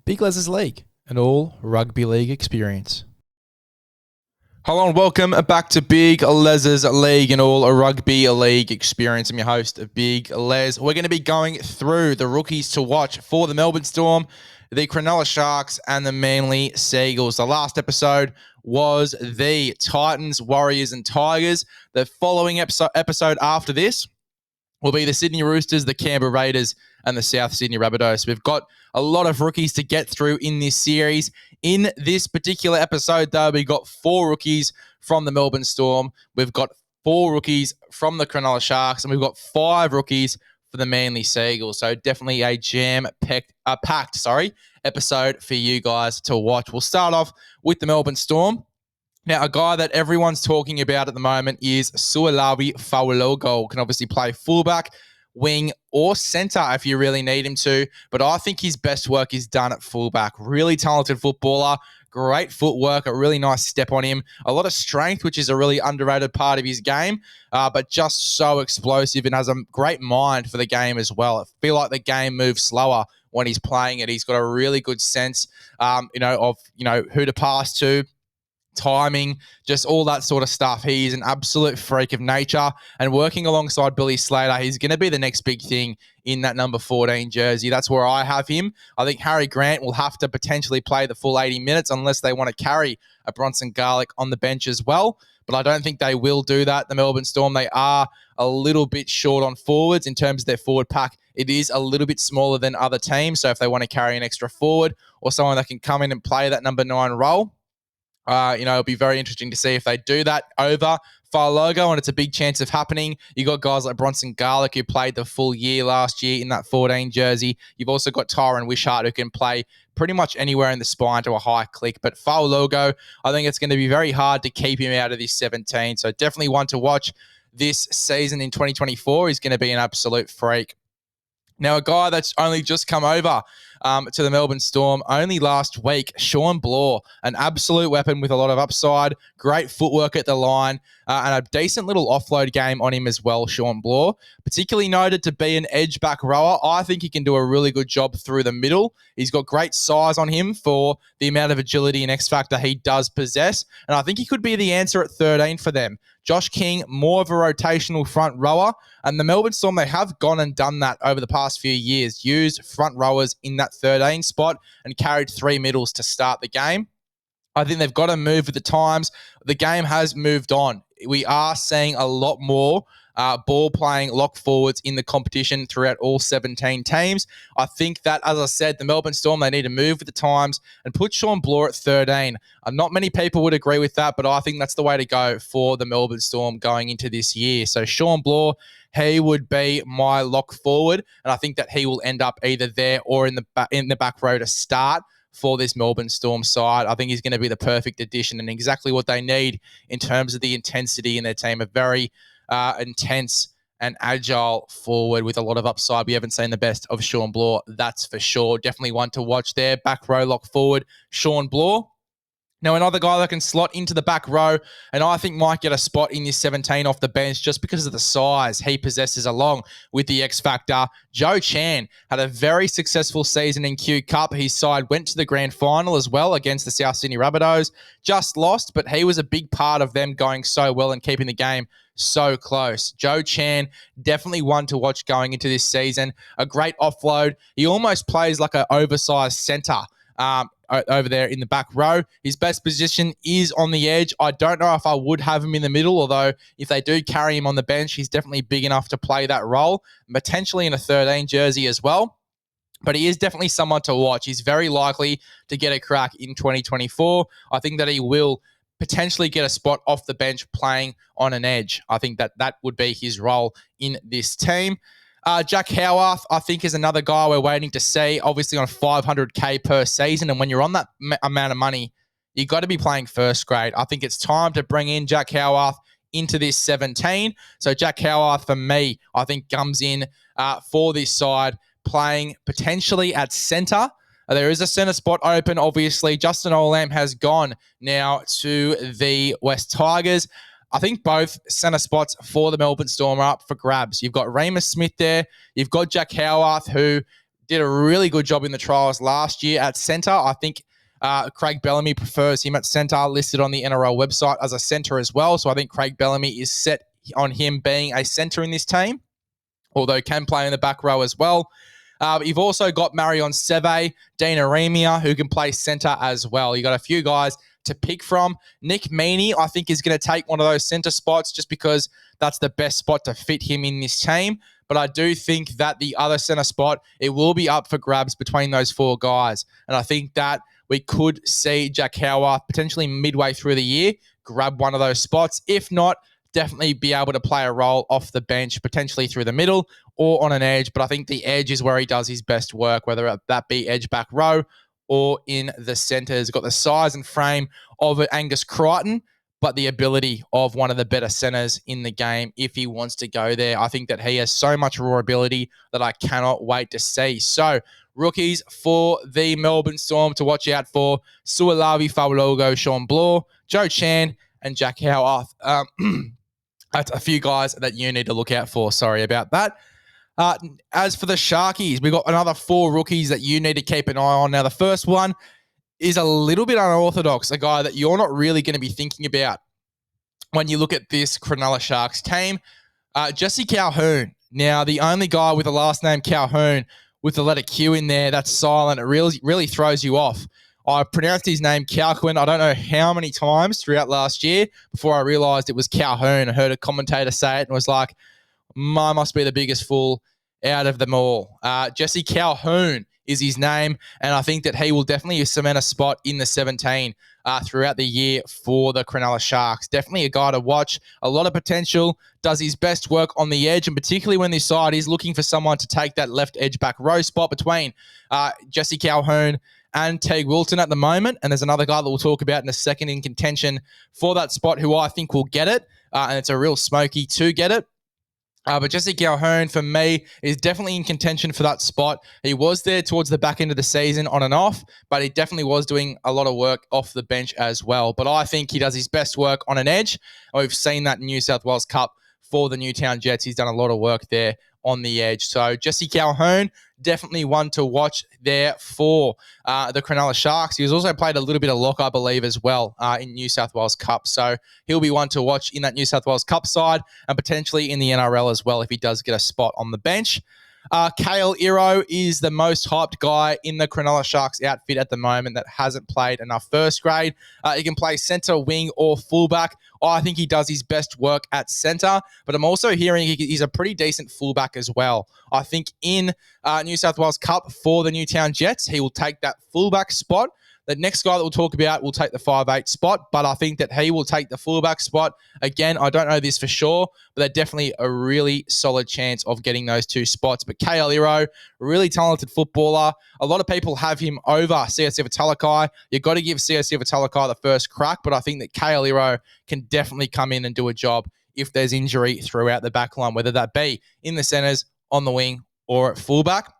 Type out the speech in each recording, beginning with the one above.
Big Lez's League, an all rugby league experience. Hello and welcome back to Big Lez's League, and all a rugby league experience. I'm your host, Big Lez. We're going to be going through the rookies to watch for the Melbourne Storm, the Cronulla Sharks, and the Manly Seagulls. The last episode was the Titans, Warriors, and Tigers. The following episode after this will be the Sydney Roosters, the Canberra Raiders, and the South Sydney Rabbitohs. We've got a lot of rookies to get through in this series. In this particular episode, though, we got 4 rookies from the Melbourne Storm. We've got 4 rookies from the Cronulla Sharks, and we've got 5 rookies for the Manly Seagulls. So definitely a jam-packed episode for you guys to watch. We'll start off with the Melbourne Storm. Now, a guy that everyone's talking about at the moment is Sualavi Faualogo. Can obviously play fullback, wing, or centre if you really need him to. But I think his best work is done at fullback. Really talented footballer, great footwork, a really nice step on him. A lot of strength, which is a really underrated part of his game, but just so explosive and has a great mind for the game as well. I feel like the game moves slower when he's playing it. He's got a really good sense, of who to pass to, timing, just all that sort of stuff. He's an absolute freak of nature, and working alongside Billy Slater, he's going to be the next big thing in that number 14 jersey. That's where I have him. I think Harry Grant will have to potentially play the full 80 minutes unless they want to carry a Bronson Garlick on the bench as well, but I don't think they will do that. The Melbourne Storm, they are a little bit short on forwards in terms of their forward pack. It is a little bit smaller than other teams, so if they want to carry an extra forward or someone that can come in and play that number 9 role, it'll be very interesting to see if they do that over Faualogo, and it's a big chance of happening. You got guys like Bronson Garlick, who played the full year last year in that 14 jersey. You've also got Tyron Wishart, who can play pretty much anywhere in the spine to a high click. But Faualogo, I think it's going to be very hard to keep him out of this 17. So definitely one to watch this season in 2024. He's going to be an absolute freak. Now, a guy that's only just come over to the Melbourne Storm only last week, Sean Bloor, an absolute weapon with a lot of upside, great footwork at the line, and a decent little offload game on him as well, Sean Bloor. Particularly noted to be an edge back rower. I think he can do a really good job through the middle. He's got great size on him for the amount of agility and X factor he does possess, and I think he could be the answer at 13 for them. Josh King, more of a rotational front rower, and the Melbourne Storm, they have gone and done that over the past few years, used front rowers in that 13 spot and carried 3 middles to start the game. I think they've got to move with the times. The game has moved on. We are seeing a lot more ball playing lock forwards in the competition throughout all 17 teams. I think that, as I said, the Melbourne Storm, they need to move with the times and put Sean Bloor at 13. Not many people would agree with that, but I think that's the way to go for the Melbourne Storm going into this year. So Sean Bloor, he would be my lock forward, and I think that he will end up either there or in the back row to start for this Melbourne Storm side. I think he's going to be the perfect addition and exactly what they need in terms of the intensity in their team. A very intense and agile forward with a lot of upside. We haven't seen the best of Sean Bloor, that's for sure. Definitely one to watch there. Back row lock forward, Sean Bloor. Now, another guy that can slot into the back row, and I think might get a spot in this 17 off the bench just because of the size he possesses along with the X Factor. Joe Chan had a very successful season in Q Cup. His side went to the grand final as well against the South Sydney Rabbitohs. Just lost, but he was a big part of them going so well and keeping the game so close. Joe Chan, definitely one to watch going into this season. A great offload. He almost plays like an oversized centre over there in the back row. His best position is on the edge. I don't know if I would have him in the middle, although if they do carry him on the bench, he's definitely big enough to play that role, potentially in a 13 jersey as well. But he is definitely someone to watch. He's very likely to get a crack in 2024. I think that he will potentially get a spot off the bench playing on an edge. I think that would be his role in this team. Jack Howarth, I think, is another guy we're waiting to see, obviously on $500K per season. And when you're on that amount of money, you've got to be playing first grade. I think it's time to bring in Jack Howarth into this 17. So Jack Howarth, for me, I think comes in for this side, playing potentially at centre. There is a centre spot open, obviously. Justin Olam has gone now to the West Tigers. I think both centre spots for the Melbourne Storm are up for grabs. You've got Remus Smith there. You've got Jack Howarth, who did a really good job in the trials last year at centre. I think Craig Bellamy prefers him at centre, listed on the NRL website as a centre as well. So I think Craig Bellamy is set on him being a centre in this team, although can play in the back row as well. You've also got Marion Seve, Dean Aremia, who can play centre as well. You got a few guys to pick from. Nick Meaney, I think, is going to take one of those centre spots just because that's the best spot to fit him in this team. But I do think that the other centre spot, it will be up for grabs between those four guys. And I think that we could see Jack Howarth potentially midway through the year grab one of those spots. If not, definitely be able to play a role off the bench, potentially through the middle or on an edge. But I think the edge is where he does his best work, whether that be edge back row or in the centres. Got the size and frame of Angus Crichton, but the ability of one of the better centres in the game if he wants to go there. I think that he has so much raw ability that I cannot wait to see. So, rookies for the Melbourne Storm to watch out for: Sualavi Faulogo, Sean Bloor, Joe Chan, and Jack Howarth. That's a few guys that you need to look out for. Sorry about that. As for the Sharkies, we've got another 4 rookies that you need to keep an eye on. Now, the first one is a little bit unorthodox, a guy that you're not really going to be thinking about when you look at this Cronulla Sharks team, Jesse Calhoun. Now, the only guy with the last name Calhoun with the letter Q in there that's silent, it really throws you off. I pronounced his name Calhoun I don't know how many times throughout last year before I realised it was Calhoun. I heard a commentator say it and was like, I must be the biggest fool out of them all. Jesse Calhoun is his name, and I think that he will definitely cement a spot in the 17 throughout the year for the Cronulla Sharks. Definitely a guy to watch. A lot of potential. Does his best work on the edge, and particularly when this side is looking for someone to take that left edge back row spot between Jesse Calhoun and Teague Wilton at the moment. And there's another guy that we'll talk about in a second in contention for that spot who I think will get it, and it's a real smoky to get it. But Jesse Calhoun, for me, is definitely in contention for that spot. He was there towards the back end of the season on and off, but he definitely was doing a lot of work off the bench as well. But I think he does his best work on an edge. We've seen that in New South Wales Cup for the Newtown Jets. He's done a lot of work there on the edge. So Jesse Calhoun, definitely one to watch there for the Cronulla Sharks. He has also played a little bit of lock, I believe, as well in New South Wales Cup. So he'll be one to watch in that New South Wales Cup side and potentially in the NRL as well if he does get a spot on the bench. Kale Iro is the most hyped guy in the Cronulla Sharks outfit at the moment that hasn't played enough first grade. He can play centre, wing, or fullback. I think he does his best work at centre, but I'm also hearing he's a pretty decent fullback as well. I think in New South Wales Cup for the Newtown Jets, he will take that fullback spot. The next guy that we'll talk about will take the 5'8" spot, but I think that he will take the fullback spot. Again, I don't know this for sure, but they're definitely a really solid chance of getting those 2 spots. But Kale Iro, really talented footballer. A lot of people have him over CSC Talakai. You've got to give CSC Talakai the first crack, but I think that Kale Iro can definitely come in and do a job if there's injury throughout the back line, whether that be in the centres, on the wing, or at fullback.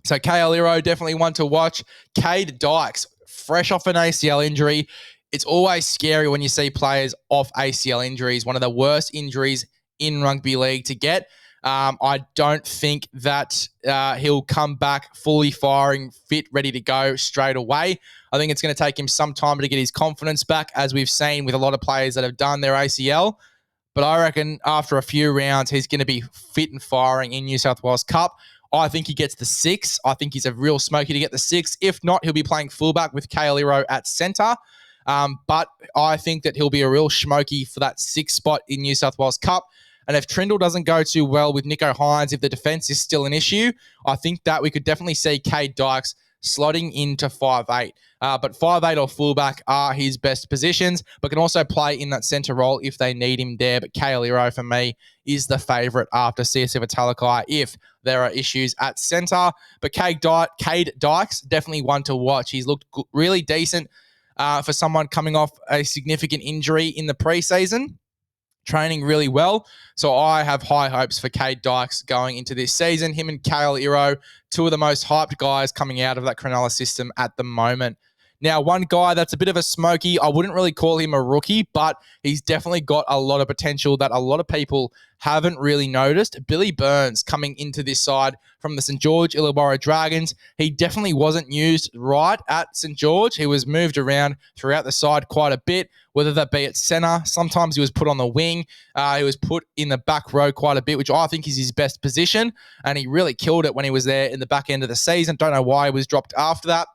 So Kale Iro, definitely one to watch. Cade Dykes, fresh off an ACL injury. It's always scary when you see players off ACL injuries, one of the worst injuries in rugby league to get. I don't think that he'll come back fully firing, fit, ready to go straight away. I think it's going to take him some time to get his confidence back, as we've seen with a lot of players that have done their ACL. But I reckon after a few rounds, he's going to be fit and firing in New South Wales Cup. I think he gets the 6. I think he's a real smoky to get the 6. If not, he'll be playing fullback with Kale Iro at centre. But I think that he'll be a real smoky for that 6 spot in New South Wales Cup. And if Trindle doesn't go too well with Nico Hines, if the defence is still an issue, I think that we could definitely see Cade Dykes slotting into 5'8". But 5'8" or fullback are his best positions, but can also play in that centre role if they need him there. But Kale Iro, for me, is the favourite after CSF Talakai if there are issues at centre. But Cade Dykes, definitely one to watch. He's looked really decent for someone coming off a significant injury in the preseason. Training really well. So I have high hopes for Cade Dykes going into this season. Him and Kale Iro, 2 of the most hyped guys coming out of that Cronulla system at the moment. Now, one guy that's a bit of a smoky, I wouldn't really call him a rookie, but he's definitely got a lot of potential that a lot of people haven't really noticed. Billy Burns coming into this side from the St. George Illawarra Dragons. He definitely wasn't used right at St. George. He was moved around throughout the side quite a bit, whether that be at centre. Sometimes he was put on the wing. He was put in the back row quite a bit, which I think is his best position, and he really killed it when he was there in the back end of the season. Don't know why he was dropped after that.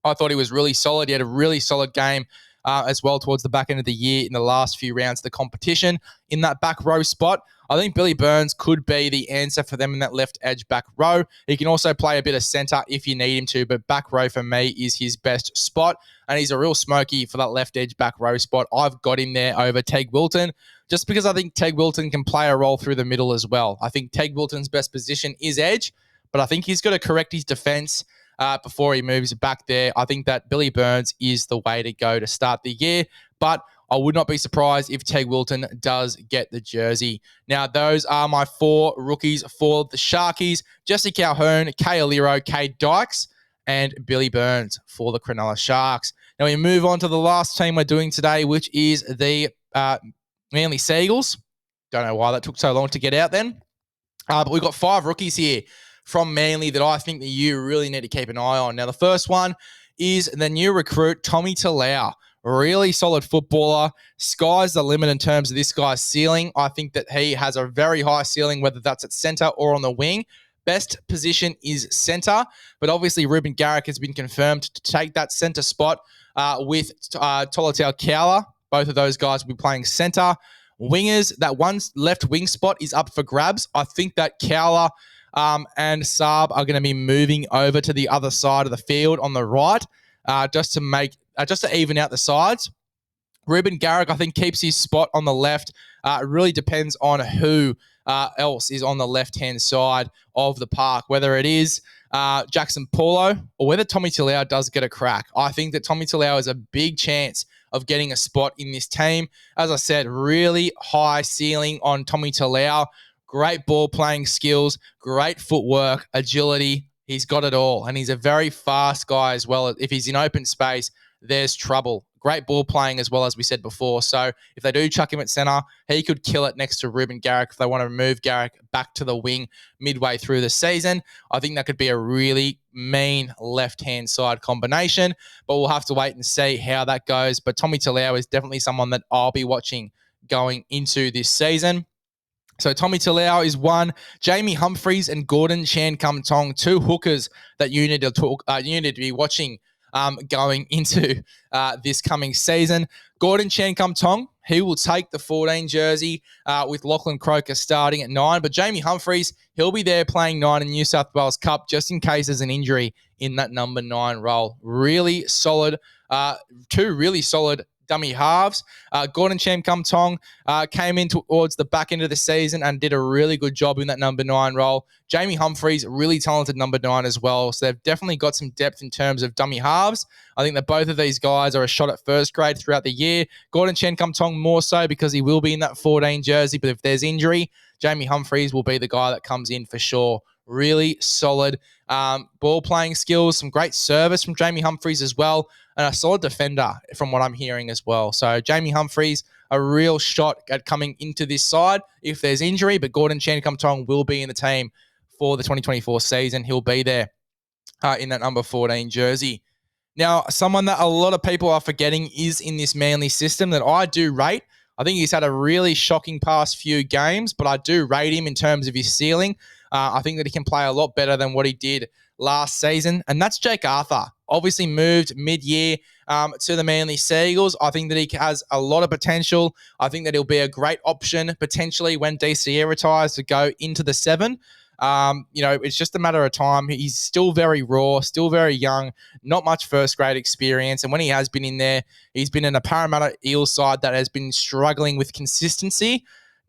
I thought he was really solid. He had a really solid game as well towards the back end of the year in the last few rounds of the competition in that back row spot. I think Billy Burns could be the answer for them in that left edge back row. He can also play a bit of centre if you need him to, but back row for me is his best spot, and he's a real smoky for that left edge back row spot. I've got him there over Teig Wilton just because I think Teig Wilton can play a role through the middle as well. I think Teig Wilton's best position is edge, but I think he's got to correct his defence before he moves back there. I think that Billy Burns is the way to go to start the year, but I would not be surprised if Teig Wilton does get the jersey. Now, those are my 4 rookies for the Sharkies: Jesse Calhoun, Kay Aliro, Kay Dykes, and Billy Burns for the Cronulla Sharks. Now, we move on to the last team we're doing today, which is the Manly Seagulls. Don't know why that took so long to get out then. But we've got 5 rookies here from Manly that I think that you really need to keep an eye on. Now, the first one is the new recruit, Tommy Talau. Really solid footballer. Sky's the limit in terms of this guy's ceiling. I think that he has a very high ceiling, whether that's at centre or on the wing. Best position is centre, but obviously Ruben Garrick has been confirmed to take that centre spot with Tolotau Kowler. Both of those guys will be playing centre. Wingers, that one left wing spot is up for grabs. I think that Kowler and Saab are going to be moving over to the other side of the field on the right, just to even out the sides. Ruben Garrick, I think, keeps his spot on the left. It really depends on who else is on the left-hand side of the park, whether it is Jackson Paulo or whether Tommy Talau does get a crack. I think that Tommy Talau has a big chance of getting a spot in this team. As I said, really high ceiling on Tommy Talau. Great ball playing skills, great footwork, agility. He's got it all. And he's a very fast guy as well. If he's in open space, there's trouble. Great ball playing as well, as we said before. So if they do chuck him at centre, he could kill it next to Ruben Garrick if they want to move Garrick back to the wing midway through the season. I think that could be a really mean left-hand side combination, but we'll have to wait and see how that goes. But Tommy Talau is definitely someone that I'll be watching going into this season. So Tommy Talau is one. Jamie Humphreys and Gordon Chan Kum Tong, 2 hookers that you need to be watching going into this coming season. Gordon Chan Kum Tong, he will take the 14 jersey with Lachlan Croker starting at 9. But Jamie Humphreys, he'll be there playing 9 in New South Wales Cup just in case there's an injury in that number 9 role. Really solid, 2 really solid dummy halves. Gordon Chan Kum Tong came in towards the back end of the season and did a really good job in that number 9 role. Jamie Humphreys, really talented number 9 as well. So they've definitely got some depth in terms of dummy halves. I think that both of these guys are a shot at first grade throughout the year. Gordon Chan Kum Tong more so because he will be in that 14 jersey. But if there's injury, Jamie Humphreys will be the guy that comes in for sure. Really solid ball playing skills, some great service from Jamie Humphreys as well, and a solid defender from what I'm hearing as well. So Jamie Humphreys, a real shot at coming into this side if there's injury, but Gordon Chan Kum Tong will be in the team for the 2024 season. He'll be there in that number 14 jersey. Now, someone that a lot of people are forgetting is in this Manly system that I do rate. I think he's had a really shocking past few games, but I do rate him in terms of his ceiling. I think that he can play a lot better than what he did last season, and that's Jake Arthur. Obviously moved mid-year to the Manly Seagulls. I think that he has a lot of potential. I think that he'll be a great option potentially when DCE retires to go into the 7. It's just a matter of time. He's still very raw, still very young, not much first grade experience. And when he has been in there, he's been in a Parramatta Eels side that has been struggling with consistency.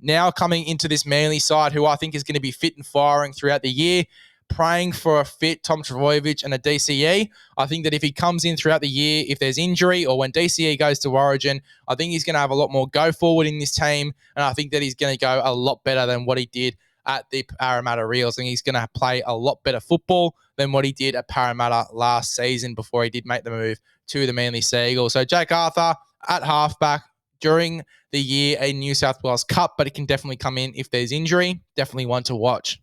Now coming into this Manly side, who I think is going to be fit and firing throughout the year, praying for a fit Tom Trbojevic and a DCE. I think that if he comes in throughout the year, if there's injury or when DCE goes to Origin, I think he's going to have a lot more go forward in this team. And I think that he's going to go a lot better than what he did at the Parramatta Eels. And he's going to play a lot better football than what he did at Parramatta last season before he did make the move to the Manly Seagulls. So Jake Arthur at halfback during the year, a New South Wales Cup, but it can definitely come in if there's injury. Definitely one to watch.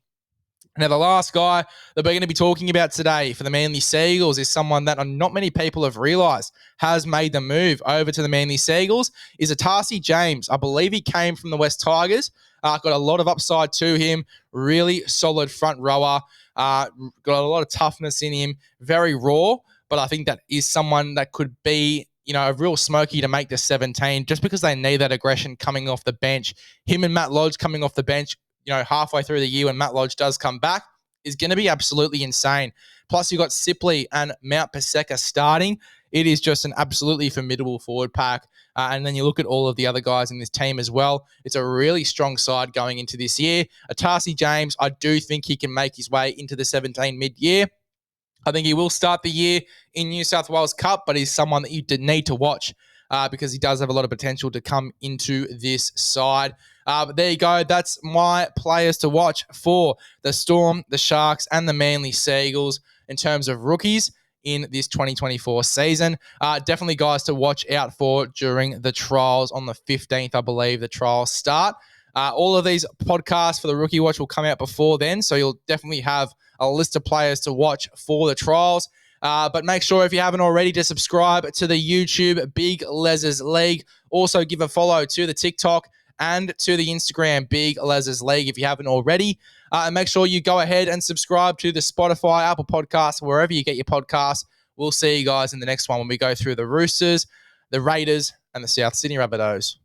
Now, the last guy that we're going to be talking about today for the Manly Seagulls is someone that not many people have realised has made the move over to the Manly Seagulls, is Atasi James. I believe he came from the West Tigers. Got a lot of upside to him. Really solid front rower. Got a lot of toughness in him. Very raw, but I think that is someone that could be a real smoky to make the 17 just because they need that aggression coming off the bench. Him and Matt Lodge coming off the bench, halfway through the year when Matt Lodge does come back is going to be absolutely insane. Plus, you've got Sipley and Mount Paseka starting. It is just an absolutely formidable forward pack. And then you look at all of the other guys in this team as well. It's a really strong side going into this year. Atasi James, I do think he can make his way into the 17 mid-year. I think he will start the year in New South Wales Cup, but he's someone that you need to watch because he does have a lot of potential to come into this side. But there you go. That's my players to watch for the Storm, the Sharks, and the Manly Seagulls in terms of rookies in this 2024 season. Definitely guys to watch out for during the trials on the 15th, I believe the trials start. All of these podcasts for the Rookie Watch will come out before then, so you'll definitely have a list of players to watch for the trials. But make sure if you haven't already to subscribe to the YouTube Big Lez's League. Also give a follow to the TikTok and to the Instagram Big Lez's League if you haven't already. And make sure you go ahead and subscribe to the Spotify, Apple Podcasts, wherever you get your podcasts. We'll see you guys in the next one when we go through the Roosters, the Raiders, and the South Sydney Rabbitohs.